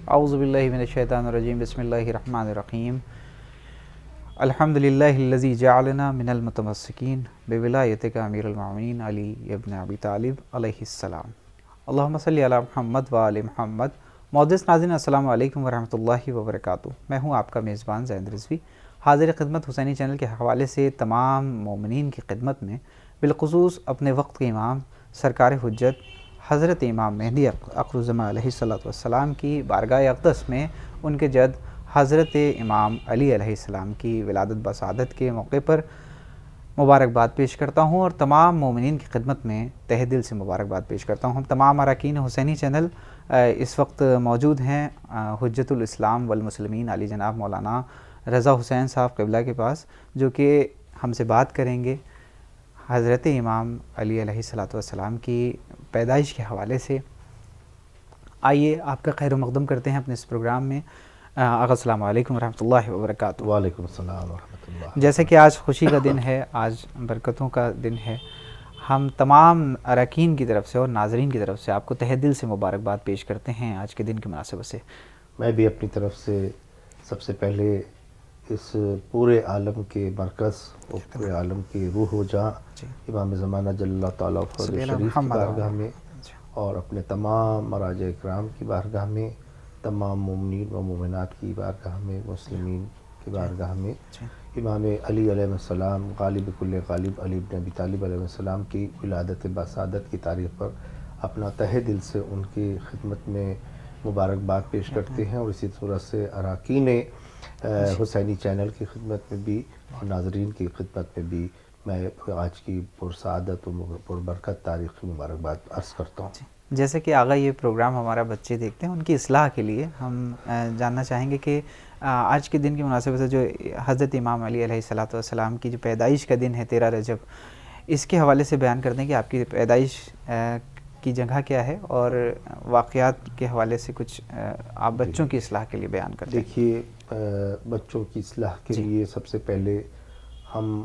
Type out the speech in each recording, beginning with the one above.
اعوذ باللہ من الشیطان الرجیم بسم اللہ الرحمن الرحیم الحمدللہ جعلنا من المتمسکین بولایتک امیر المؤمنین علی ابن ابی طالب علیہ السلام اللہم صلی علی محمد و آل محمد۔ معزز ناظرین السلام علیکم ورحمۃ اللہ وبرکاتہ۔ میں ہوں آپ کا میزبان زید رضوی، حاضر خدمت حسینی چینل کے حوالے سے تمام مومنین کی خدمت میں، بالخصوص اپنے وقت کے امام سرکار حجت حضرت امام مہدی اخرالزمان علیہ السلام کی بارگاہ اقدس میں ان کے جد حضرت امام علی علیہ السلام کی ولادت بسعادت کے موقع پر مبارکباد پیش کرتا ہوں، اور تمام مومنین کی خدمت میں تہہ دل سے مبارکباد پیش کرتا ہوں۔ ہم تمام اراکین حسینی چینل اس وقت موجود ہیں حجت الاسلام والمسلمین علی جناب مولانا رضا حسین صاحب قبلہ کے پاس، جو کہ ہم سے بات کریں گے حضرت امام علی علیہ السلام کی پیدائش کے حوالے سے۔ آئیے آپ کا خیر و مقدم کرتے ہیں اپنے اس پروگرام میں۔ آقا السلام علیکم ورحمۃ اللہ وبرکاتہ۔ وعلیکم السلام ورحمۃ اللہ۔ جیسے کہ آج خوشی کا دن ہے، آج برکتوں کا دن ہے، ہم تمام اراکین کی طرف سے اور ناظرین کی طرف سے آپ کو تہہ دل سے مبارکباد پیش کرتے ہیں آج کے دن کی مناسبت سے۔ میں بھی اپنی طرف سے سب سے پہلے اس پورے عالم کے مرکز اور پورے عالم کی روح و جاں امام زمانہ جل اللہ تعالیٰ فضل شریف کی بارگاہ میں، اور اپنے تمام مراجع اکرام کی بارگاہ میں، تمام مومنین و مومنات کی بارگاہ میں، مسلمین کی بارگاہ میں، امام علی علیہ السلام غالب کل غالب علی بن ابی طالب علیہ السلام کی ولادت بسعادت کی تاریخ پر اپنا تہہ دل سے ان کی خدمت میں مبارکباد پیش کرتے ہیں، اور اسی طرح سے اراکین حسینی چینل کی خدمت میں بھی اور ناظرین کی خدمت میں بھی میں آج کی پرسعادت و پربرکت تاریخ کی مبارکباد عرض کرتا ہوں۔ جیسے کہ آغا یہ پروگرام ہمارا بچے دیکھتے ہیں، ان کی اصلاح کے لیے ہم جاننا چاہیں گے کہ آج کے دن کی مناسبت سے جو حضرت امام علی علیہ السلام کی جو پیدائش کا دن ہے 13 رجب، اس کے حوالے سے بیان کر دیں کہ آپ کی پیدائش کی جگہ کیا ہے، اور واقعات کے حوالے سے کچھ آپ بچوں کی اصلاح کے لیے بیان کرتے ہیں۔ دیکھیے، بچوں کی اصلاح کے لیے سب سے پہلے ہم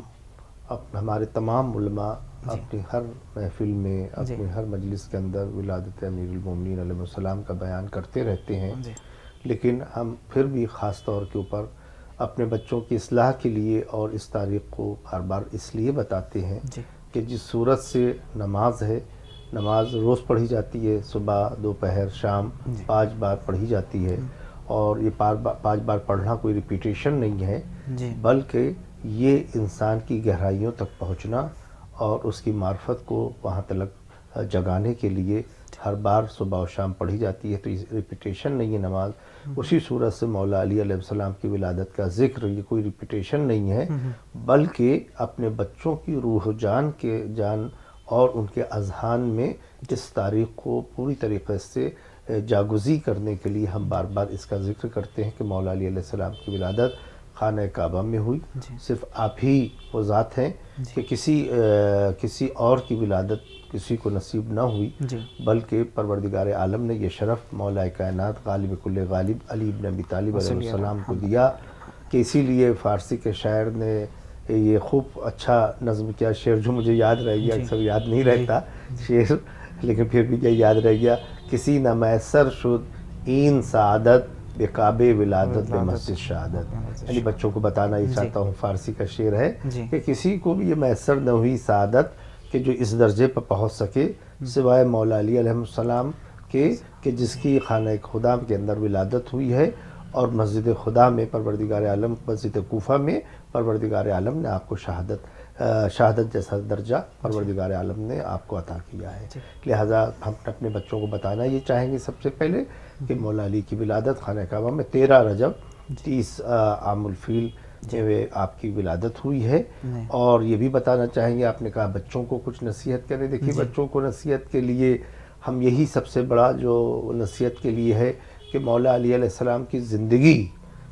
ہمارے تمام علماء اپنی ہر محفل میں، اپنی ہر مجلس کے اندر ولادت امیر المومنین علیہ السلام کا بیان کرتے رہتے ہیں، لیکن ہم پھر بھی خاص طور کے اوپر اپنے بچوں کی اصلاح کے لیے اور اس تاریخ کو بار بار اس لیے بتاتے ہیں کہ جس صورت سے نماز ہے، نماز روز پڑھی جاتی ہے، صبح دوپہر شام 5 بار پڑھی جاتی ہے، اور یہ 5 بار پڑھنا کوئی ریپیٹیشن نہیں ہے، بلکہ یہ انسان کی گہرائیوں تک پہنچنا اور اس کی معرفت کو وہاں تک جگانے کے لیے ہر بار صبح و شام پڑھی جاتی ہے، تو یہ ریپیٹیشن نہیں ہے نماز۔ اسی صورت سے مولا علی علیہ السلام کی ولادت کا ذکر، یہ کوئی ریپیٹیشن نہیں ہے، بلکہ اپنے بچوں کی روح و جان اور ان کے اذہان میں اس تاریخ کو پوری طریقے سے جاگزی کرنے کے لیے ہم بار بار اس کا ذکر کرتے ہیں کہ مولا علی علیہ السلام کی ولادت خانہ کعبہ میں ہوئی۔ صرف آپ ہی وہ ذات ہیں کہ کسی اور کی ولادت کسی کو نصیب نہ ہوئی، بلکہ پروردگار عالم نے یہ شرف مولا کائنات غالب کل غالب علی بن ابی طالب علیہ السلام کو دیا، کہ اسی لیے فارسی کے شاعر نے یہ خوب اچھا نظم کیا، شعر جو مجھے یاد رہ گیا، اکثر یاد نہیں رہتا شعر، لیکن پھر بھی یہ یاد رہ گیا، کسی نہ میسر شد این سعادت بے کعبے ولادت بے مسجد شہادت۔ یعنی بچوں کو بتانا یہ چاہتا ہوں، فارسی کا شعر ہے کہ کسی کو بھی یہ میسر نہ ہوئی سعادت کہ جو اس درجے پر پہنچ سکے سوائے مولا علی علیہ السلام کے، کہ جس کی خانہ خدا کے اندر ولادت ہوئی ہے، اور مسجد خدا میں پروردگار عالم، مسجد کوفہ میں پروردگار عالم نے آپ کو شہادت جیسا درجہ پروردگار عالم نے آپ کو عطا کیا ہے۔ لہٰذا ہم اپنے بچوں کو بتانا یہ چاہیں گے سب سے پہلے کہ مولا علی کی ولادت خانہ کعبہ میں 13 رجب 30 عام الفیل آپ کی ولادت ہوئی ہے، اور یہ بھی بتانا چاہیں گے، آپ نے کہا بچوں کو کچھ نصیحت کریں، دیکھیے بچوں کو نصیحت کے لیے ہم یہی سب سے بڑا جو نصیحت کے لیے ہے کہ مولا علی علیہ السلام کی زندگی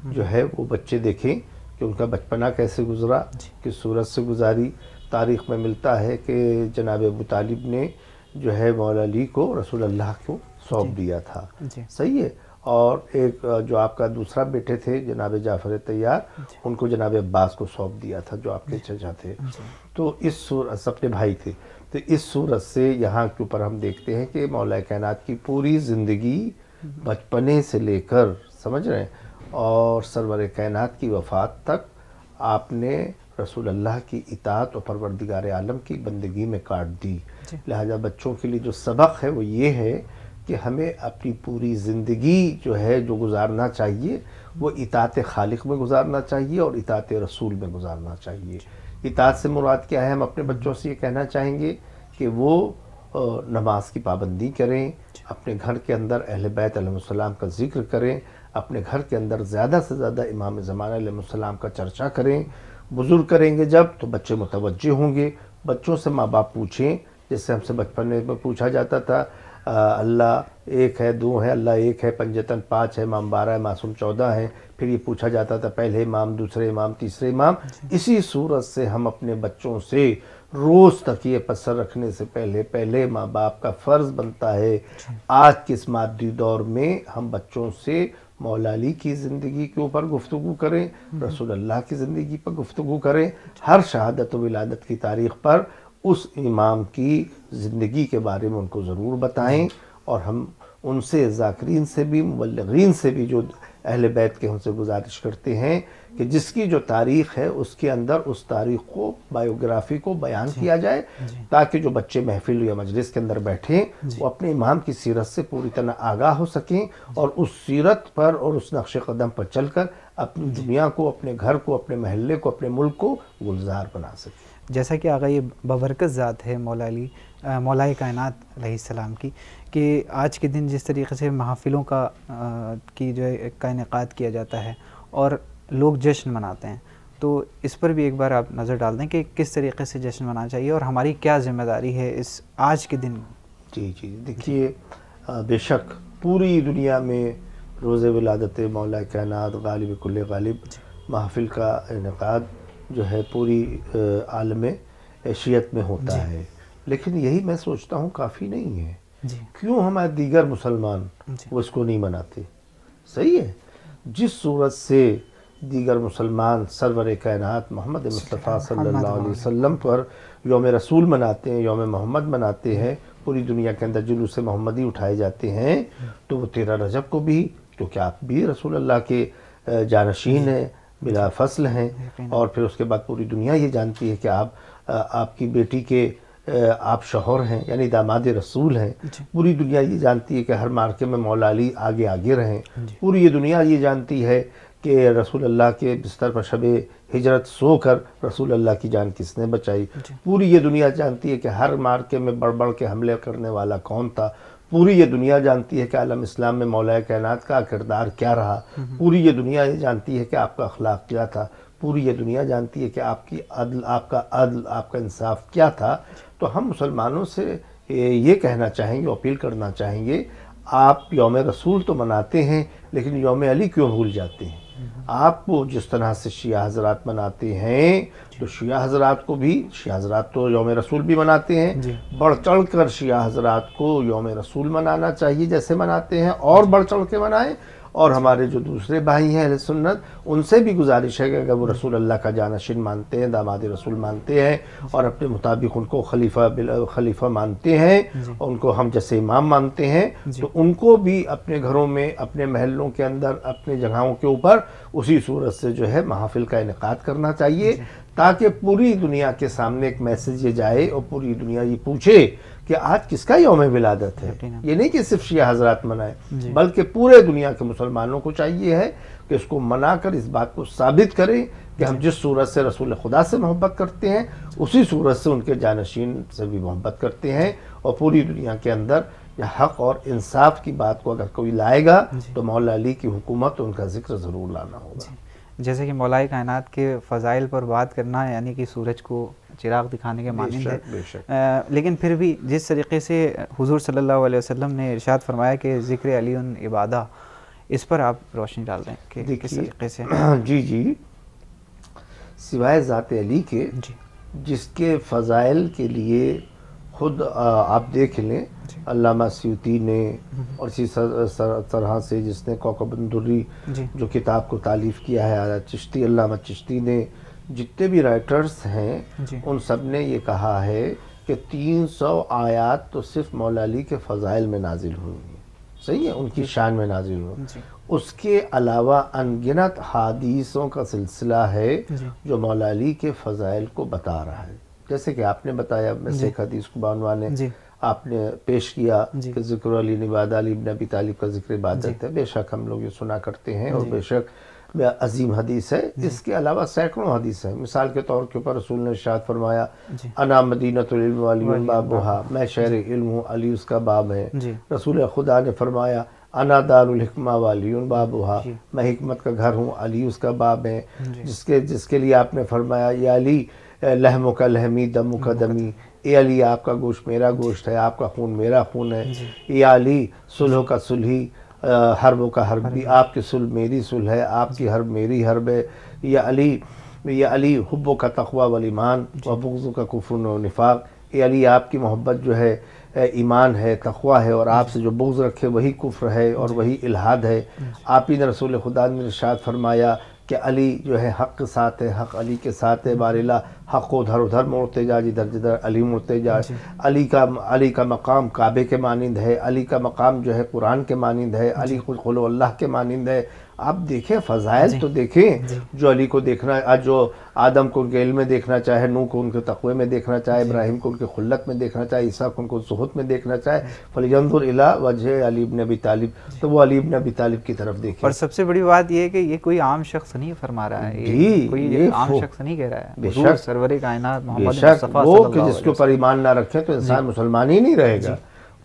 جو ہے وہ بچے دیکھیں کہ ان کا بچپنا کیسے گزرا، کس صورت سے گزاری۔ تاریخ میں ملتا ہے کہ جناب ابو طالب نے جو ہے مولا علی کو رسول اللہ کو سونپ دیا تھا، صحیح ہے، اور ایک جو آپ کا دوسرا بیٹے تھے جناب جعفر طیار، ان کو جناب عباس کو سونپ دیا تھا جو آپ کے چچا تھے، تو اس صورت سب کے بھائی تھے، تو اس صورت سے یہاں کے اوپر ہم دیکھتے ہیں کہ مولا کائنات کی پوری زندگی بچپنے سے لے کر سمجھ رہے ہیں اور سرور کائنات کی وفات تک آپ نے رسول اللہ کی اطاعت اور پروردگار عالم کی بندگی میں کاٹ دی. لہذا بچوں کے لیے جو سبق ہے وہ یہ ہے کہ ہمیں اپنی پوری زندگی جو ہے جو گزارنا چاہیے وہ اطاعت خالق میں گزارنا چاہیے اور اطاعت رسول میں گزارنا چاہیے. اطاعت سے مراد کیا ہے؟ ہم اپنے بچوں سے یہ کہنا چاہیں گے کہ وہ نماز کی پابندی کریں، اپنے گھر کے اندر اہل بیت علیہ السلام کا ذکر کریں، اپنے گھر کے اندر زیادہ سے زیادہ امام زمانہ علیہ السلام کا چرچا کریں. بزرگ کریں گے جب تو بچے متوجہ ہوں گے. بچوں سے ماں باپ پوچھیں، جیسے ہم سے بچپن میں پوچھا جاتا تھا اللہ ایک ہے، دو ہے، اللہ ایک ہے، پنجتن پانچ ہے، امام 12 ہے، معصوم 14 ہے. پھر یہ پوچھا جاتا تھا پہلے امام، دوسرے امام، تیسرے امام. اسی صورت سے ہم اپنے بچوں سے روز تکیے پر سر رکھنے سے پہلے ماں باپ کا فرض بنتا ہے آج کے اس مادی دور میں ہم بچوں سے مولا علی کی زندگی کے اوپر گفتگو کریں، رسول اللہ کی زندگی پر گفتگو کریں، ہر شہادت و ولادت کی تاریخ پر اس امام کی زندگی کے بارے میں ان کو ضرور بتائیں. اور ہم ان سے ذاکرین سے بھی، مبلغین سے بھی جو اہل بیت کے ہم سے گزارش کرتے ہیں کہ جس کی جو تاریخ ہے اس کے اندر اس تاریخ کو، بایوگرافی کو بیان کیا جائے تاکہ جو بچے محفل یا مجلس کے اندر بیٹھیں وہ اپنے امام کی سیرت سے پوری طرح آگاہ ہو سکیں اور اس سیرت پر اور اس نقش قدم پر چل کر اپنی دنیا کو، اپنے گھر کو، اپنے محلے کو، اپنے ملک کو گلزار بنا سکیں. جیسا کہ آقا یہ بابرکت ذات ہے مولا علی، مولائے کائنات علیہ السلام کی، کہ آج کے دن جس طریقے سے محافلوں کی جو ہے کا انعقاد کیا جاتا ہے اور لوگ جشن مناتے ہیں، تو اس پر بھی ایک بار آپ نظر ڈال دیں کہ کس طریقے سے جشن منانا چاہیے اور ہماری کیا ذمہ داری ہے اس آج کے دن. جی دیکھیے، بے شک پوری دنیا میں روز ولادت مولا کائنات غالب کل غالب محفل کا انعقاد جو ہے پوری عالم ایشیت میں ہوتا ہے، لیکن یہی میں سوچتا ہوں کافی نہیں ہے. کیوں ہمارے دیگر مسلمان وہ اس کو نہیں مناتے؟ صحیح ہے، جس صورت سے دیگر مسلمان سرور کائنات محمد مصطفیٰ صلی اللہ علیہ وسلم پر یوم رسول مناتے ہیں، یوم محمد مناتے ہیں، پوری دنیا کے اندر جلوس محمدی اٹھائے جاتے ہیں، تو وہ 13 رجب کو بھی، کیونکہ آپ بھی رسول اللہ کے جانشین ہیں، بلا فصل ہیں، اور پھر اس کے بعد پوری دنیا یہ جانتی ہے کہ آپ کی بیٹی کے آپ شوہر ہیں، یعنی داماد رسول ہیں. پوری دنیا یہ جانتی ہے کہ ہر مارکے میں مولا علی آگے رہیں. پوری یہ دنیا یہ جانتی ہے کہ رسول اللہ کے بستر پر شب ہجرت سو کر رسول اللہ کی جان کس نے بچائی. پوری یہ دنیا جانتی ہے کہ ہر مارکے میں بڑھ کے حملے کرنے والا کون تھا. پوری یہ دنیا جانتی ہے کہ عالم اسلام میں مولا کائنات کا کردار کیا رہا. پوری یہ دنیا یہ جانتی ہے کہ آپ کا اخلاق کیا تھا. پوری یہ دنیا جانتی ہے کہ آپ کا عدل، آپ کا انصاف کیا تھا. تو ہم مسلمانوں سے یہ کہنا چاہیں گے، اپیل کرنا چاہیں گے، آپ یوم رسول تو مناتے ہیں لیکن یوم علی کیوں بھول جاتے ہیں؟ آپ کو جس طرح سے شیعہ حضرات مناتے ہیں تو شیعہ حضرات کو بھی، شیعہ حضرات تو یوم رسول بھی مناتے ہیں، بڑھ چڑھ کر شیعہ حضرات کو یوم رسول منانا چاہیے جیسے مناتے ہیں، اور بڑھ چڑھ کے منائیں. اور ہمارے جو دوسرے بھائی ہیں اہل سنت، ان سے بھی گزارش ہے کہ اگر وہ رسول اللہ کا جانشین مانتے ہیں، داماد رسول مانتے ہیں اور اپنے مطابق ان کو خلیفہ مانتے ہیں اور ان کو ہم جیسے امام مانتے ہیں، تو ان کو بھی اپنے گھروں میں، اپنے محلوں کے اندر، اپنے جگہوں کے اوپر اسی صورت سے جو ہے محافل کا انعقاد کرنا چاہیے تاکہ پوری دنیا کے سامنے ایک میسج یہ جائے اور پوری دنیا یہ پوچھے کہ آج کس کا یوم ولادت ہے. یہ نہیں کہ صرف شیعہ حضرات منائیں، بلکہ پورے دنیا کے مسلمانوں کو چاہیے ہے کہ اس کو منا کر اس بات کو ثابت کریں کہ ہم جس صورت سے رسول خدا سے محبت کرتے ہیں اسی صورت سے ان کے جانشین سے بھی محبت کرتے ہیں. اور پوری دنیا کے اندر یہ حق اور انصاف کی بات کو اگر کوئی لائے گا تو مولا علی کی حکومت، ان کا ذکر ضرور لانا ہوگا. جیسے کہ مولائے کائنات کے فضائل پر بات کرنا یعنی کہ سورج کو چراغ دکھانے کے مانند ہے، لیکن پھر بھی جس طریقے سے حضور صلی اللہ علیہ وسلم نے ارشاد فرمایا کہ ذکر علی عبادہ، اس پر آپ روشنی ڈال دیں کہ کس طریقے سے. جی سوائے ذات علی کے جس کے فضائل کے لیے خود آپ دیکھ لیں علامہ سیوطی نے، اور اسی طرح سے جس نے کوكب الدری جو کتاب کو تالیف کیا ہے چشتی، علامہ چشتی نے، جتنے بھی رائٹرز ہیں ان سب نے یہ کہا ہے کہ 300 آیات تو صرف مولا علی کے فضائل میں نازل ہوئی ہیں. صحیح ہے، ان کی شان میں نازل ہوئے۔ اس کے علاوہ انگنت حدیثوں کا سلسلہ ہے جو مولا علی کے فضائل کو بتا رہا ہے، جیسے کہ آپ نے بتایا، میں سے ایک حدیث کو بعنوان آپ نے پیش کیا کہ ذکر علی نباد علی ابن ابی طالب کا ذکر عبادت ہے۔ بے شک ہم لوگ یہ سنا کرتے ہیں اور بے شک عظیم حدیث ہے۔ اس کے علاوہ سینکڑوں حدیث ہیں۔ مثال کے طور کے اوپر رسول نے ارشاد فرمایا انا مدینۃ العلم وعلی بابھا، میں شہر علم ہوں، علی اس کا باب ہے۔ رسول خدا نے فرمایا انا دار الحکمہ وعلی بابھا، میں حکمت کا گھر ہوں، علی اس کا باب ہے۔ جس کے لیے آپ نے فرمایا یا علی لحم کا لحمی دم کا دمی، اے علی آپ کا گوشت میرا گوشت ہے، آپ کا خون میرا خون ہے۔ یا علی صلح کا صلحی، حربوں کا حربی، آپ کی صلح میری صلح ہے، آپ کی حرب میری حرب ہے۔ یا علی حبوں کا تقوی والایمان و بغضوں کا کفر و نفاق، اے علی آپ کی محبت جو ہے ایمان ہے، تقوی ہے، اور آپ سے جو بغض رکھے وہی کفر ہے اور وہی الحاد ہے۔ آپ ہی نے رسول خدا نے ارشاد فرمایا کہ علی جو ہے حق کے ساتھ ہے، حق علی کے ساتھ ہے، بارلا حق کو ادھر ادھر موڑتے جا، جدھر جدھر علی موڑتے جا۔ علی کا مقام کعبے کے مانند ہے، علی کا مقام جو ہے قرآن کے مانند ہے، علی خود خلو اللہ کے مانند ہے۔ آپ دیکھیں فضائل تو دیکھیں، جو علی کو دیکھنا، جو آدم کو ان کے علم میں دیکھنا چاہے، نوح کو ان کے تقوی میں دیکھنا چاہے، ابراہیم کو ان کے خلت میں دیکھنا چاہے، عیسیٰ کو ان کو زہد میں دیکھنا چاہے، فَلْيَنْظُرْ إِلَىٰ وَجْهِ علی بن ابی طالب، تو وہ علی بن ابی طالب کی طرف دیکھیں۔ اور سب سے بڑی بات یہ ہے کہ یہ کوئی عام شخص نہیں فرما رہا ہے، کوئی عام شخص نہیں کہہ رہا ہے، حضور سرور کائنات محمد مصطفیٰ صلی اللہ علیہ وسلم، وہ کہ جس کے اوپر ایمان نہ رکھے تو انسان مسلمان ہی نہیں رہے گا،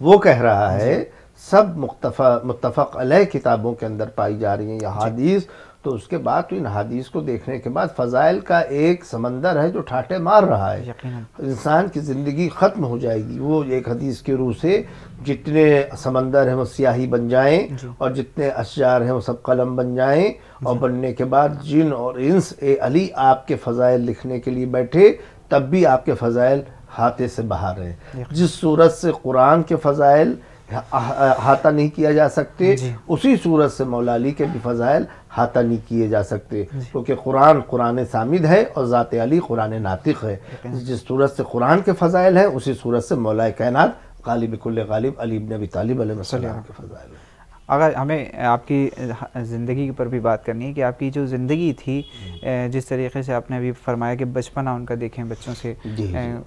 وہ کہہ رہا ہے۔ سب متفق علیہ کتابوں کے اندر پائی جا رہی ہیں یہ حدیث، تو اس کے بعد تو ان حدیث کو دیکھنے کے بعد فضائل کا ایک سمندر ہے جو ٹھاٹے مار رہا ہے۔ انسان کی زندگی ختم ہو جائے گی، وہ ایک حدیث کی روح سے جتنے سمندر ہیں وہ سیاہی بن جائیں، اور جتنے اشجار ہیں وہ سب قلم بن جائیں، اور بننے کے بعد جن اور انس اے علی آپ کے فضائل لکھنے کے لیے بیٹھے، تب بھی آپ کے فضائل ہاتھے سے باہر ہیں۔ جس صورت سے قرآن کے فضائل احاطہ نہیں کیا جا سکتے، اسی صورت سے مولا علی کے بھی فضائل احاطہ نہیں کیے جا سکتے، کیونکہ قرآن صامد ہے اور ذات علی قرآن ناطق ہے۔ جس صورت سے قرآن کے فضائل ہیں، اسی صورت سے مولا کائنات غالب کل غالب علی بن ابی طالب علیہ السلام کے فضائل ہیں۔ اگر ہمیں آپ کی زندگی پر بھی بات کرنی ہے کہ آپ کی جو زندگی تھی، جس طریقے سے آپ نے ابھی فرمایا کہ بچپنا ان کا دیکھیں، بچوں سے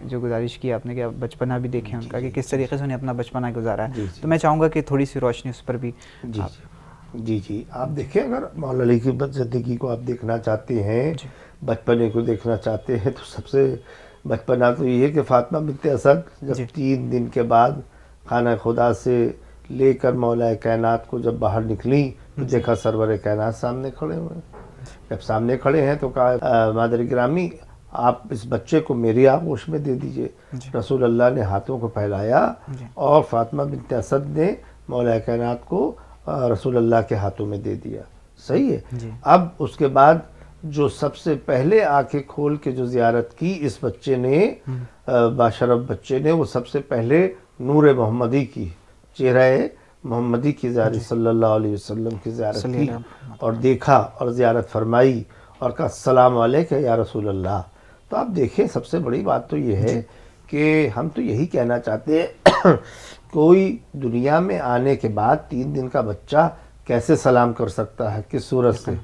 جو گزارش کی آپ نے کہ بچپنا بھی دیکھیں ان کا کہ کس طریقے سے انہیں اپنا بچپنا گزارا ہے، تو میں چاہوں گا کہ تھوڑی سی روشنی اس پر بھی۔ جی آپ دیکھیں، اگر مولا علی کی زندگی کو آپ دیکھنا چاہتے ہیں، بچپنے کو دیکھنا چاہتے ہیں، تو سب سے بچپنا تو یہ ہے کہ فاطمہ بنت اسد جب 3 دن کے بعد خانہ خدا سے لے کر مولا کائنات کو جب باہر نکلی تو دیکھا سرور کائنات سامنے کھڑے ہوئے ہیں۔ جب سامنے کھڑے ہیں تو کہا مادر گرامی آپ اس بچے کو میری آغوش میں دے دیجئے۔ رسول اللہ نے ہاتھوں کو پھیلایا اور فاطمہ بنت اسد نے مولا کائنات کو رسول اللہ کے ہاتھوں میں دے دیا۔ صحیح ہے۔ اب اس کے بعد جو سب سے پہلے آنکھیں کھول کے جو زیارت کی اس بچے نے، باشرف بچے نے، وہ سب سے پہلے نور محمدی کی، چہرہ محمدی کی زیارت، صلی اللہ علیہ وسلم کی زیارت کی، اور دیکھا اور زیارت فرمائی اور کہا السلام علیکہ یا رسول اللہ۔ تو آپ دیکھیں، سب سے بڑی بات تو یہ ہے کہ ہم تو یہی کہنا چاہتے ہیں، کوئی دنیا میں آنے کے بعد 3 دن کا بچہ کیسے سلام کر سکتا ہے، کس صورت سے؟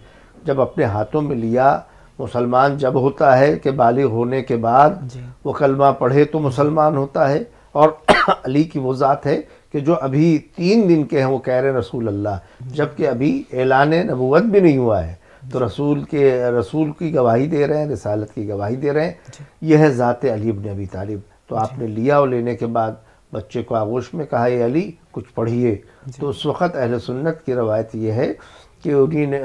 جب اپنے ہاتھوں میں لیا، مسلمان جب ہوتا ہے کہ بالغ ہونے کے بعد وہ کلمہ پڑھے تو مسلمان ہوتا ہے، اور علی کی وہ ذات ہے کہ جو ابھی 3 دن کے ہیں وہ کہہ رہے ہیں رسول اللہ، جبکہ ابھی اعلان نبوت بھی نہیں ہوا ہے، تو رسول کی گواہی دے رہے ہیں، رسالت کی گواہی دے رہے ہیں۔ یہ ہے ذات علی بن ابی طالب۔ تو آپ نے لیا اور لینے کے بعد بچے کو آغوش میں کہا اے علی کچھ پڑھیے، تو اس وقت اہل سنت کی روایت یہ ہے کہ انہی نے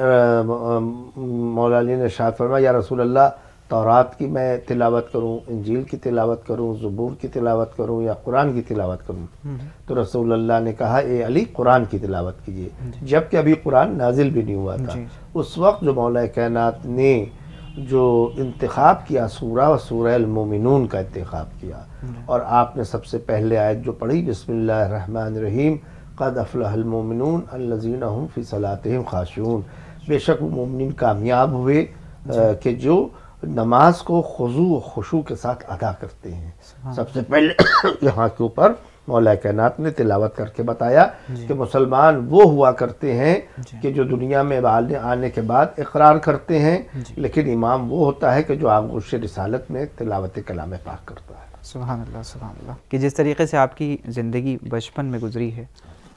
مولا علی نے ارشاد فرمایا یا رسول اللہ تورات کی میں تلاوت کروں، انجیل کی تلاوت کروں، زبور کی تلاوت کروں، یا قرآن کی تلاوت کروں؟ تو رسول اللہ نے کہا اے علی قرآن کی تلاوت کیجیے، جبکہ ابھی قرآن نازل بھی نہیں ہوا تھا۔ اس وقت جو مولا کائنات نے جو انتخاب کیا سورہ، و سورہ المومنون کا انتخاب کیا، اور آپ نے سب سے پہلے آیت جو پڑھی بسم اللہ الرحمن الرحیم قد افلح المومنون الذین هم فی صلاتهم خاشعون، بے شک وہ مومنین کامیاب ہوئے کہ جو نماز کو خضوع و خشوع کے ساتھ ادا کرتے ہیں۔ سب سے پہلے یہاں کے اوپر مولا کائنات نے تلاوت کر کے بتایا کہ مسلمان وہ ہوا کرتے ہیں کہ جو دنیا میں آنے کے بعد اقرار کرتے ہیں، لیکن امام وہ ہوتا ہے کہ جو آغوش رسالت میں تلاوت کلام پاک کرتا ہے۔ سبحان اللہ، سبحان اللہ۔ کہ جس طریقے سے آپ کی زندگی بچپن میں گزری ہے،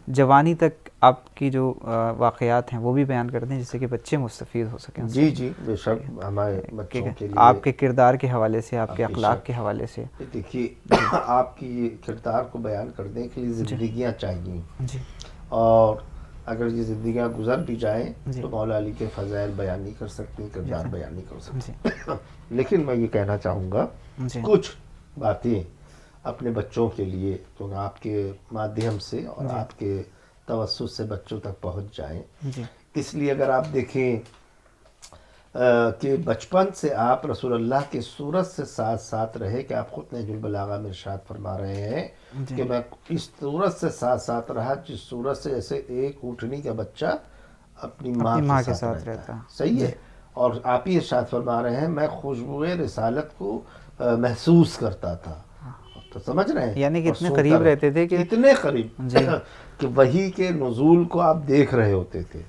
جوانی تک آپ کی جو واقعات ہیں وہ بھی بیان کرتے ہیں، جس سے کہ بچے مستفید ہو سکیں۔ جی جی بے شک، ہمارے بچوں کے لیے آپ کے کردار کے حوالے سے، آپ کے اخلاق کے حوالے سے۔ دیکھیے، آپ کی یہ کردار کو بیان کرنے کے لیے زندگیاں چاہیے، جی، اور اگر یہ زندگیاں گزر بھی جائیں تو مولا علی کے فضائل بیان نہیں کر سکتے، کردار بیان نہیں کر سکتے۔ لیکن میں یہ کہنا چاہوں گا کچھ باتیں اپنے بچوں کے لیے جو آپ کے مادھیم سے اور آپ کے توسط سے بچوں تک پہنچ جائیں۔ اس لیے اگر آپ دیکھیں کہ بچپن سے آپ رسول اللہ کی صورت سے ساتھ ساتھ رہے، کہ آپ خود نہج البلاغہ میں ارشاد فرما رہے ہیں کہ میں اس صورت سے ساتھ ساتھ رہا جس صورت سے جیسے ایک اونٹنی کا بچہ اپنی ماں کے ساتھ رہتا ہے، صحیح ہے۔ اور آپ ہی ارشاد فرما رہے ہیں میں خوشبوئے رسالت کو محسوس کرتا تھا، تو سمجھ رہے ہیں، یعنی کہ اتنے قریب رہتے تھے، کہ اتنے قریب کہ وحی کے نزول کو آپ دیکھ رہے ہوتے تھے،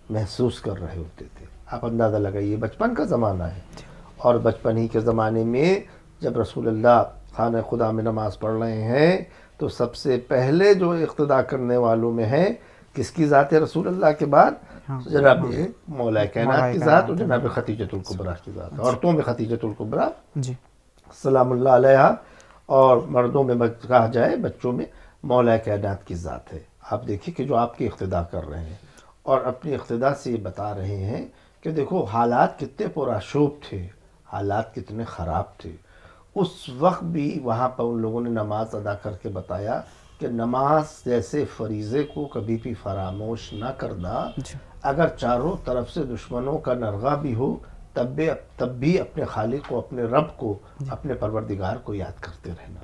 محسوس کر رہے ہوتے تھے۔ آپ اندازہ لگائیے، بچپن کا زمانہ ہے، اور بچپن ہی کے زمانے میں جب رسول اللہ خانہ خدا میں نماز پڑھ رہے ہیں تو سب سے پہلے جو اقتدا کرنے والوں میں ہے کس کی ذات ہے رسول اللہ کے بعد؟ جناب مولا کائنات کی ذات اور جناب خدیجۃ الکبریٰ کی ذات۔ عورتوں میں خدیجۃ الکبریٰ سلام اللہ علیہا، اور مردوں میں کہا جائے بچوں میں مولا کائنات کی ذات ہے۔ آپ دیکھیں کہ جو آپ کی اقتدا کر رہے ہیں اور اپنی اقتدا سے یہ بتا رہے ہیں کہ دیکھو حالات کتنے پرآشوب تھے، حالات کتنے خراب تھے، اس وقت بھی وہاں پر ان لوگوں نے نماز ادا کر کے بتایا کہ نماز جیسے فریضے کو کبھی بھی فراموش نہ کرنا، اگر چاروں طرف سے دشمنوں کا نرغہ بھی ہو تب بھی اپنے خالق کو، اپنے رب کو، اپنے پروردگار کو یاد کرتے رہنا۔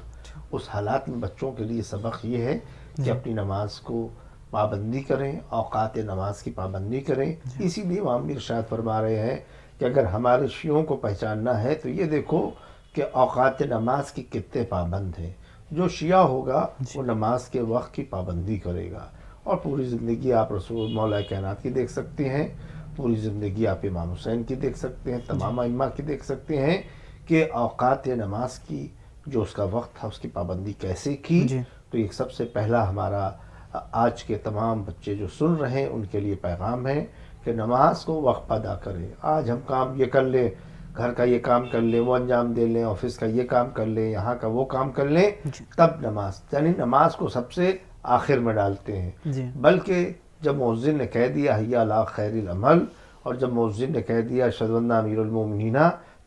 اس حالات میں بچوں کے لیے سبق یہ ہے کہ اپنی نماز کو پابندی کریں، اوقات نماز کی پابندی کریں۔ اسی لیے امام بھی ارشاد فرما رہے ہیں کہ اگر ہمارے شیعوں کو پہچاننا ہے تو یہ دیکھو کہ اوقات نماز کی کتنے پابند ہیں۔ جو شیعہ ہوگا وہ نماز کے وقت کی پابندی کرے گا، اور پوری زندگی آپ رسول مولا کائنات کی دیکھ سکتے ہیں، پوری زندگی آپ امام حسین کی دیکھ سکتے ہیں، تمام ائمہ کی دیکھ سکتے ہیں کہ اوقات نماز کی جو اس کا وقت تھا اس کی پابندی کیسے کی۔ تو یہ سب سے پہلا ہمارا آج کے تمام بچے جو سن رہے ہیں ان کے لیے پیغام ہے کہ نماز کو وقت پہ ادا کریں۔ آج ہم کام یہ کر لیں، گھر کا یہ کام کر لیں، وہ انجام دے لیں، آفس کا یہ کام کر لیں، یہاں کا وہ کام کر لیں، تب نماز، یعنی نماز کو سب سے آخر میں ڈالتے ہیں۔ بلکہ جب مؤذن نے کہہ دیا حی علی خیر العمل، اور جب مؤذن نے کہہ دیا اشہد ان امیر المومنین،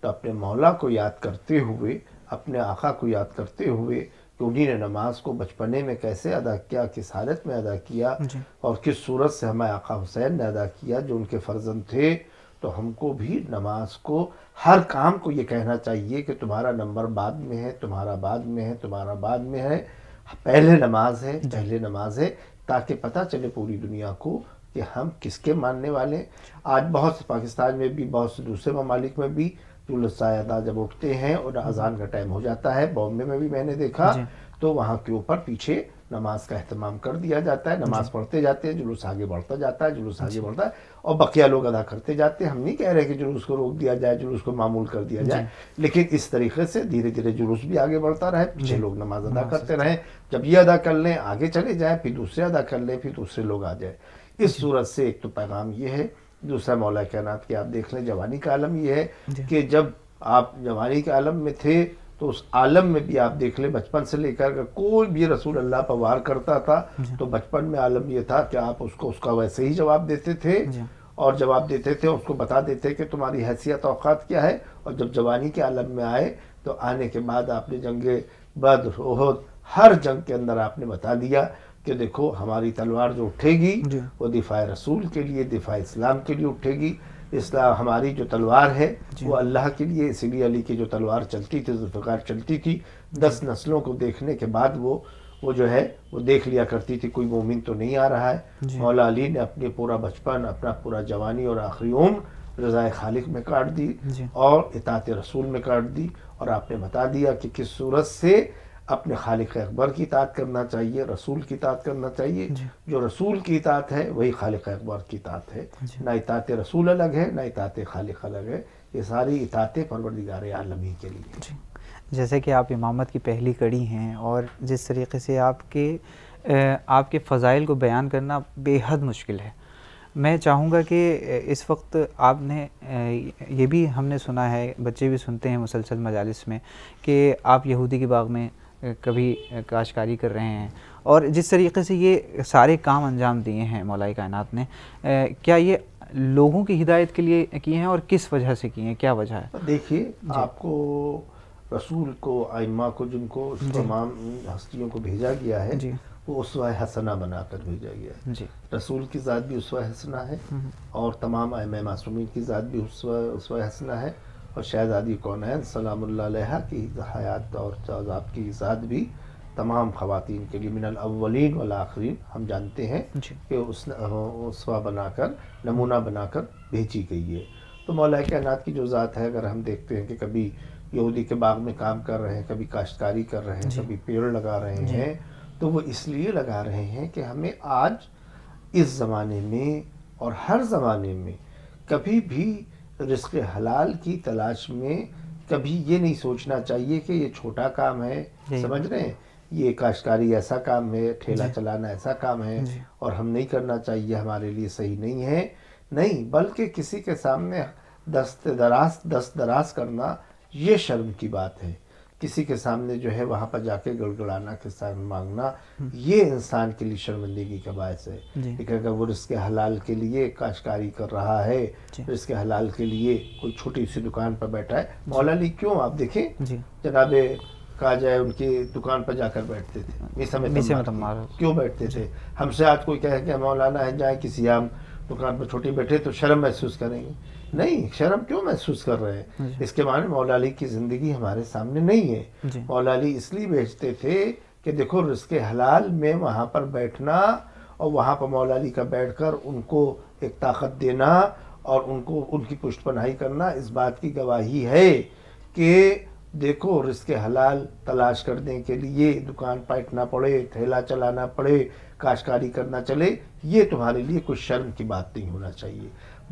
تو اپنے مولا کو یاد کرتے ہوئے، اپنے آقا کو یاد کرتے ہوئے کہ انہی نے نماز کو بچپنے میں کیسے ادا کیا، کس حالت میں ادا کیا، اور کس صورت سے ہمیں آقا حسین نے ادا کیا جو ان کے فرزند تھے، تو ہم کو بھی نماز کو، ہر کام کو یہ کہنا چاہیے کہ تمہارا نمبر بعد میں ہے، تمہارا بعد میں ہے، تمہارا بعد میں ہے، پہلے نماز ہے، پہلے نماز ہے، تاکہ پتہ چلے پوری دنیا کو کہ ہم کس کے ماننے والے ہیں۔ آج بہت سے پاکستان میں بھی، بہت سے دوسرے ممالک میں بھی جلوس ادا جب اٹھتے ہیں اور اذان کا ٹائم ہو جاتا ہے، بامبے میں بھی میں نے دیکھا، تو وہاں کے اوپر پیچھے نماز کا اہتمام کر دیا جاتا ہے، نماز پڑھتے جاتے ہیں، جلوس آگے بڑھتا جاتا ہے، جلوس آگے بڑھتا ہے، اور بقیہ لوگ ادا کرتے جاتے ہیں۔ ہم نہیں کہہ رہے کہ جلوس کو روک دیا جائے، جلوس کو معمول کر دیا جائے، لیکن اس طریقے سے دھیرے دھیرے جلوس بھی آگے بڑھتا رہے، پیچھے لوگ نماز ادا کرتے رہیں، جب یہ ادا کر لیں آگے چلے جائیں، پھر دوسرے ادا کر لیں، پھر دوسرے لوگ آ جائیں۔ اس صورت سے ایک تو پیغام یہ ہے۔ دوسرا مولا کائنات کے آپ دیکھ لیں جوانی کا عالم یہ ہے کہ جب آپ جوانی کے عالم میں تھے تو اس عالم میں بھی آپ دیکھ لیں، بچپن سے لے کر کوئی بھی رسول اللہ پر وار کرتا تھا تو بچپن میں عالم یہ تھا کہ آپ اس کا ویسے ہی جواب دیتے تھے، اور جواب دیتے تھے، اس کو بتا دیتے کہ تمہاری حیثیت اوقات کیا ہے۔ اور جب جوانی کے عالم میں آئے تو آنے کے بعد آپ نے جنگ بدر، احد، ہر جنگ کے اندر آپ نے بتا دیا کہ دیکھو ہماری تلوار جو اٹھے گی وہ دفاع رسول کے لیے، دفاع اسلام کے لیے اٹھے گی۔ اسلام ہماری جو تلوار ہے وہ اللہ کے لیے، اسی لیے علی کی جو تلوار چلتی تھی، ذوالفقار چلتی تھی، 10 نسلوں کو دیکھنے کے بعد وہ جو ہے وہ دیکھ لیا کرتی تھی کوئی مومن تو نہیں آ رہا ہے۔ مولا علی نے اپنے پورا بچپن، اپنا پورا جوانی اور آخری عمر رضائے خالق میں کاٹ دی اور اطاعت رسول میں کاٹ دی، اور آپ نے بتا دیا کہ کس صورت سے اپنے خالق اکبر کی اطاعت کرنا چاہیے، رسول کی اطاعت کرنا چاہیے. جو رسول کی اطاعت ہے وہی خالق اکبر کی اطاعت ہے. نہ اطاعت رسول الگ ہے، نہ اطاعت خالق الگ ہے. یہ ساری اطاعتیں پروردگار عالم ہی کے لیے. جیسے کہ آپ امامت کی پہلی کڑی ہیں، اور جس طریقے سے آپ کے فضائل کو بیان کرنا بے حد مشکل ہے. میں چاہوں گا کہ اس وقت آپ نے یہ بھی ہم نے سنا ہے، بچے بھی سنتے ہیں مسلسل مجالس میں، کہ آپ یہودی کے باغ میں کبھی کاشتکاری کر رہے ہیں، اور جس طریقے سے یہ سارے کام انجام دیے ہیں مولا کائنات نے، کیا یہ لوگوں کی ہدایت کے لیے کیے ہیں اور کس وجہ سے کیے ہیں، کیا وجہ ہے؟ دیکھیے آپ کو رسول کو، ائمہ کو، جن کو تمام ہستیوں کو بھیجا گیا ہے، وہ اسوہ حسنہ بنا کر بھیجا گیا ہے. رسول کی ذات بھی اسوہ حسنہ ہے، اور تمام ائمہ معصومین کی ذات بھی اسوہ حسنہ ہے، اور شہزادی کونین سلام اللہ علیہ کی حیات اور آپ کی ذات بھی تمام خواتین کے لیے من الاولین والآخرین ہم جانتے ہیں کہ اسوہ بنا کر، نمونہ بنا کر بھیجی گئی ہے. تو مولا کائنات کی جو ذات ہے، اگر ہم دیکھتے ہیں کہ کبھی یہودی کے باغ میں کام کر رہے ہیں، کبھی کاشتکاری کر رہے ہیں، کبھی پیڑ لگا رہے ہیں، تو وہ اس لیے لگا رہے ہیں کہ ہمیں آج اس زمانے میں اور ہر زمانے میں کبھی بھی رزق حلال کی تلاش میں کبھی یہ نہیں سوچنا چاہیے کہ یہ چھوٹا کام ہے، سمجھ رہے ہیں، یہ کاشتکاری ایسا کام ہے، ٹھیلا چلانا ایسا کام ہے اور ہم نہیں کرنا چاہیے، ہمارے لیے صحیح نہیں ہے. نہیں، بلکہ کسی کے سامنے دست دراز کرنا یہ شرم کی بات ہے. کسی کے سامنے جو ہے وہاں پر جا کے گڑگڑانا، کسان مانگنا، یہ انسان کے لیے شرمندگی کا باعث ہے. لیکن اگر وہ رزق حلال کے لیے کاشتکاری کر رہا ہے، رزق حلال کے لیے کوئی چھوٹی سی دکان پر بیٹھا ہے، مولا علی کیوں آپ دیکھیں جناب کہا جائے ان کی دکان پر جا کر بیٹھتے تھے، میسے کیوں بیٹھتے تھے؟ ہم سے آج کوئی کہے کہ مولانا ہے جائیں کسی عام دکان پر چھوٹی بیٹھے تو شرم محسوس کریں گے. نہیں، شرم کیوں محسوس کر رہے ہیں؟ اس کے معنی مولا علی کی زندگی ہمارے سامنے نہیں ہے. مولا علی اس لیے بیچتے تھے کہ دیکھو رزق حلال میں وہاں پر بیٹھنا، اور وہاں پر مولا علی کا بیٹھ کر ان کو ایک طاقت دینا اور ان کو ان کی پشت پناہی کرنا اس بات کی گواہی ہے کہ دیکھو رزق حلال تلاش کرنے کے لیے دکان پلٹنا پڑے، ٹھیلا چلانا پڑے، کاشتکاری کرنا چلے، یہ تمہارے لیے کوئی شرم کی بات نہیں ہونا چاہیے،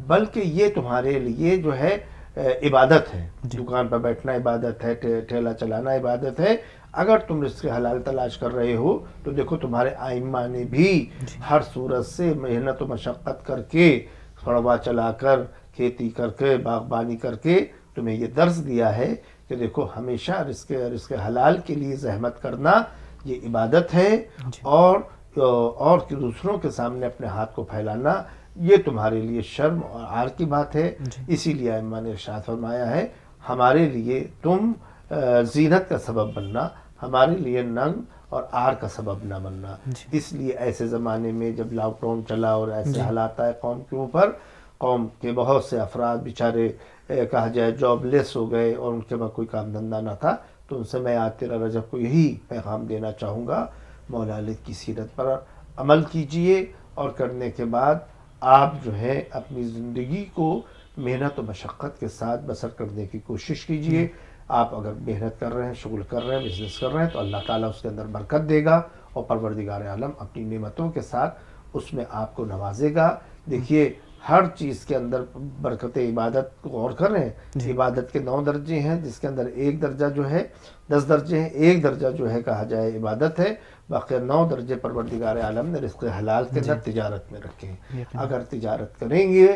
بلکہ یہ تمہارے لیے جو ہے عبادت ہے. دکان پر بیٹھنا عبادت ہے، ٹھیلا چلانا عبادت ہے. اگر تم رزق حلال تلاش کر رہے ہو تو دیکھو تمہارے ائمہ نے بھی ہر صورت سے محنت و مشقت کر کے، کڑوا چلا کر، کھیتی کر کے، باغبانی کر کے تمہیں یہ درس دیا ہے کہ دیکھو ہمیشہ رزق حلال کے لیے زحمت کرنا یہ عبادت ہے، اور دوسروں کے سامنے اپنے ہاتھ کو پھیلانا یہ تمہارے لیے شرم اور عار کی بات ہے. اسی لیے ائمہ نے ارشاد فرمایا ہے ہمارے لیے تم زینت کا سبب بننا، ہمارے لیے ننگ اور عار کا سبب نہ بننا. اس لیے ایسے زمانے میں جب لاک ڈاؤن چلا اور ایسے حالات آئے قوم کے اوپر، قوم کے بہت سے افراد بیچارے کہا جائے جاب لیس ہو گئے اور ان کے پاس کوئی کام دھندہ نہ تھا، تو ان سے میں آج 13 رجب کو یہی پیغام دینا چاہوں گا، مولا علی کی سیرت پر عمل کیجئے، اور کرنے کے بعد آپ جو ہے اپنی زندگی کو محنت و مشقت کے ساتھ بسر کرنے کی کوشش کیجئے. آپ اگر محنت کر رہے ہیں، شغل کر رہے ہیں، بزنس کر رہے ہیں تو اللہ تعالیٰ اس کے اندر برکت دے گا، اور پروردگار عالم اپنی نعمتوں کے ساتھ اس میں آپ کو نوازے گا. دیکھیے ہر چیز کے اندر برکت عبادت کو غور کر رہے ہیں، عبادت کے 9 درجے ہیں، جس کے اندر ایک درجہ جو ہے 10 درجے ہیں، ایک درجہ جو ہے کہا جائے عبادت ہے، باقی 9 درجے پروردگار عالم نے رزق حلال کے اندر تجارت میں رکھے ہیں. اگر تجارت کریں گے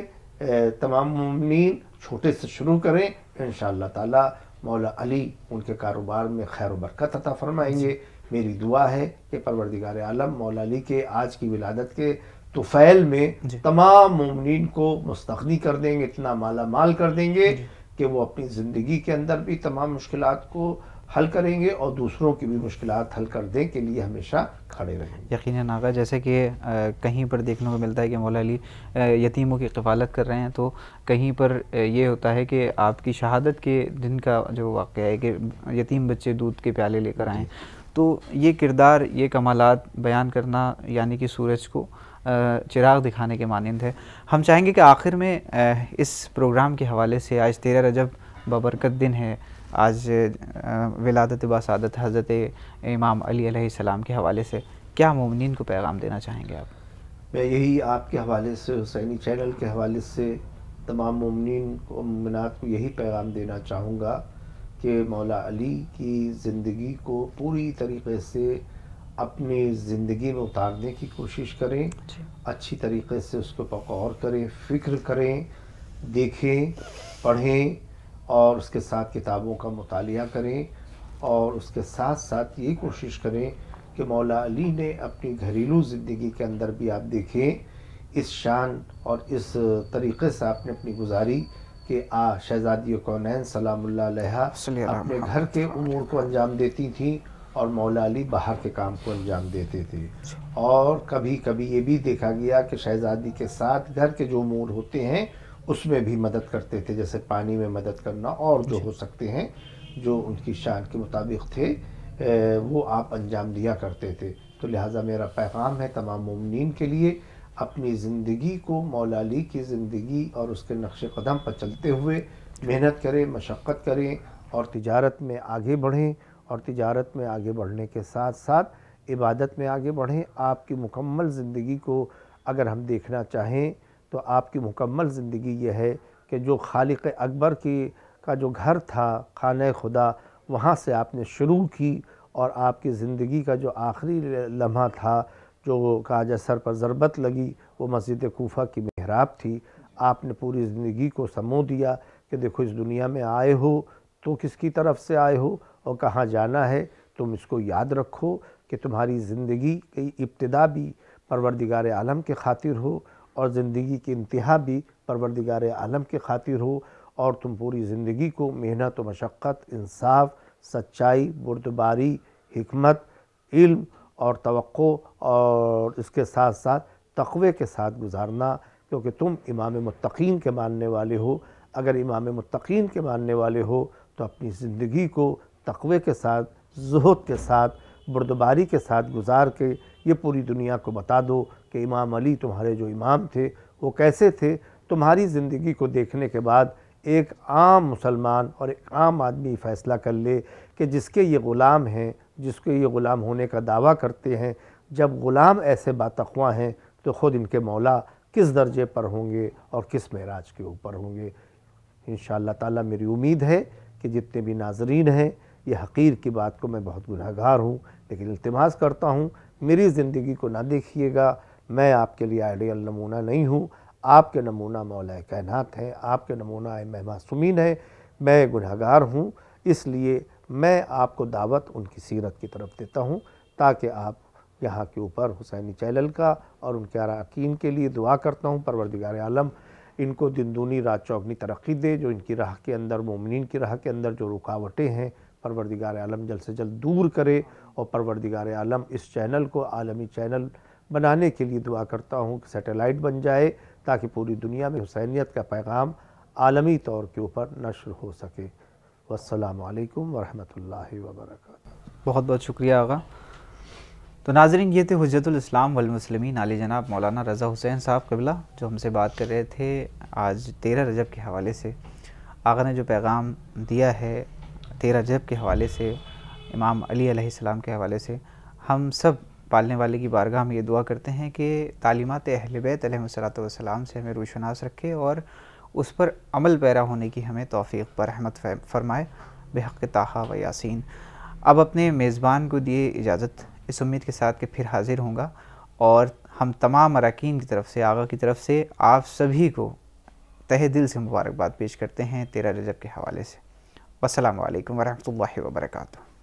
تمام مومنین چھوٹے سے شروع کریں، انشاءاللہ تعالی مولا علی ان کے کاروبار میں خیر و برکت عطا فرمائیں گے. میری دعا ہے کہ پروردگار عالم مولا علی کے آج کی ولادت کے طفیل میں تمام مومنین کو مستغنی کر دیں گے، اتنا مالا مال کر دیں گے کہ وہ اپنی زندگی کے اندر بھی تمام مشکلات کو حل کریں گے اور دوسروں کی بھی مشکلات حل کر دیں کے لیے ہمیشہ کھڑے رہیں گے. یقیناً آقا، جیسے کہ کہیں پر دیکھنے کو ملتا ہے کہ مولا علی یتیموں کی کفالت کر رہے ہیں، تو کہیں پر یہ ہوتا ہے کہ آپ کی شہادت کے دن کا جو واقعہ ہے کہ یتیم بچے دودھ کے پیالے لے کر آئیں، تو یہ کردار، یہ کمالات بیان کرنا یعنی کہ سورج کو چراغ دکھانے کے مانند ہے. ہم چاہیں گے کہ آخر میں اس پروگرام کے حوالے سے، آج 13 رجب بابرکت دن ہے، آج ولادت باسعادت حضرت امام علی علیہ السلام کے حوالے سے کیا مومنین کو پیغام دینا چاہیں گے آپ؟ میں یہی آپ کے حوالے سے، حسینی چینل کے حوالے سے تمام مومنین کو، مومنات کو یہی پیغام دینا چاہوں گا کہ مولا علی کی زندگی کو پوری طریقے سے اپنی زندگی میں اتارنے کی کوشش کریں، اچھی طریقے سے اس کو غور کریں، فکر کریں، دیکھیں، پڑھیں، اور اس کے ساتھ کتابوں کا مطالعہ کریں، اور اس کے ساتھ ساتھ یہ کوشش کریں کہ مولا علی نے اپنی گھریلو زندگی کے اندر بھی آپ دیکھیں اس شان اور اس طریقے سے آپ نے اپنی گزاری کہ شہزادی کونین سلام اللہ علیہ اپنے گھر کے امور کو انجام دیتی تھیں اور مولا علی باہر کے کام کو انجام دیتے تھے. اور کبھی کبھی یہ بھی دیکھا گیا کہ شہزادی کے ساتھ گھر کے جو امور ہوتے ہیں اس میں بھی مدد کرتے تھے، جیسے پانی میں مدد کرنا اور جو ہو سکتے ہیں جو ان کی شان کے مطابق تھے وہ آپ انجام دیا کرتے تھے. تو لہٰذا میرا پیغام ہے تمام مومنین کے لیے، اپنی زندگی کو مولا علی کی زندگی اور اس کے نقش قدم پر چلتے ہوئے محنت کریں، مشقت کریں اور تجارت میں آگے بڑھیں، اور تجارت میں آگے بڑھنے کے ساتھ ساتھ عبادت میں آگے بڑھیں. آپ کی مکمل زندگی کو اگر ہم دیکھنا چاہیں تو آپ کی مکمل زندگی یہ ہے کہ جو خالق اکبر کا جو گھر تھا خانہ خدا، وہاں سے آپ نے شروع کی، اور آپ کی زندگی کا جو آخری لمحہ تھا جو کاج سر پر ضربت لگی وہ مسجد کوفہ کی محراب تھی. آپ نے پوری زندگی کو سمو دیا کہ دیکھو اس دنیا میں آئے ہو تو کس کی طرف سے آئے ہو اور کہاں جانا ہے. تم اس کو یاد رکھو کہ تمہاری زندگی کی ابتدا بھی پروردگار عالم کے خاطر ہو اور زندگی کی انتہا بھی پروردگار عالم کے خاطر ہو، اور تم پوری زندگی کو محنت و مشقت، انصاف، سچائی، بردباری، حکمت، علم اور توقع اور اس کے ساتھ ساتھ تقوی کے ساتھ گزارنا، کیونکہ تم امام متقین کے ماننے والے ہو. اگر امام متقین کے ماننے والے ہو تو اپنی زندگی کو تقوی کے ساتھ، زہد کے ساتھ، بردباری کے ساتھ گزار کے یہ پوری دنیا کو بتا دو کہ امام علی تمہارے جو امام تھے وہ کیسے تھے. تمہاری زندگی کو دیکھنے کے بعد ایک عام مسلمان اور ایک عام آدمی فیصلہ کر لے کہ جس کے یہ غلام ہیں، جس کے یہ غلام ہونے کا دعویٰ کرتے ہیں، جب غلام ایسے باتقواں ہیں تو خود ان کے مولا کس درجے پر ہوں گے اور کس معراج کے اوپر ہوں گے. انشاءاللہ تعالیٰ میری امید ہے کہ جتنے بھی ناظرین ہیں، یہ حقیر کی بات کو میں بہت گنہگار ہوں، لیکن التماس کرتا ہوں میری زندگی کو نہ دیکھیے گا. میں آپ کے لیے آئیڈیل نمونہ نہیں ہوں، آپ کے نمونہ مولا کائنات ہیں، آپ کے نمونہ ائمہ معصومین ہیں. میں گنہگار ہوں، اس لیے میں آپ کو دعوت ان کی سیرت کی طرف دیتا ہوں تاکہ آپ یہاں کے اوپر حسینی چینل کا اور ان کے اراکین کے لیے دعا کرتا ہوں پروردگار عالم ان کو دن دونی رات چوگنی ترقی دے. جو ان کی راہ کے اندر، مومنین کی راہ کے اندر جو رکاوٹیں ہیں، پروردگار عالم جلد سے جلد دور کرے، اور پروردگار عالم اس چینل کو عالمی چینل بنانے کے لیے دعا کرتا ہوں کہ سیٹلائٹ بن جائے تاکہ پوری دنیا میں حسینیت کا پیغام عالمی طور کے اوپر نشر ہو سکے. والسلام علیکم ورحمۃ اللہ وبرکاتہ. بہت بہت شکریہ آقا. تو ناظرین، یہ تھے حجت الاسلام والمسلمین علی جناب مولانا رضا حسین صاحب قبلہ، جو ہم سے بات کر رہے تھے آج 13 رجب کے حوالے سے. آقا نے جو پیغام دیا ہے 13 رجب کے حوالے سے، امام علی علیہ السلام کے حوالے سے، ہم سب پالنے والے کی بارگاہ میں یہ دعا کرتے ہیں کہ تعلیمات اہل بیت علیہ السلام سے ہمیں روشناس رکھے اور اس پر عمل پیرا ہونے کی ہمیں توفیق پر رحمت فرمائے بحق طٰہٰ و یاسین. اب اپنے میزبان کو دیے اجازت، اس امید کے ساتھ کہ پھر حاضر ہوں گا، اور ہم تمام اراکین کی طرف سے، آقا کی طرف سے آپ سبھی کو تہہ دل سے مبارکباد پیش کرتے ہیں 13 رجب کے حوالے سے. والسلام علیکم ورحمۃ اللہ وبرکاتہ.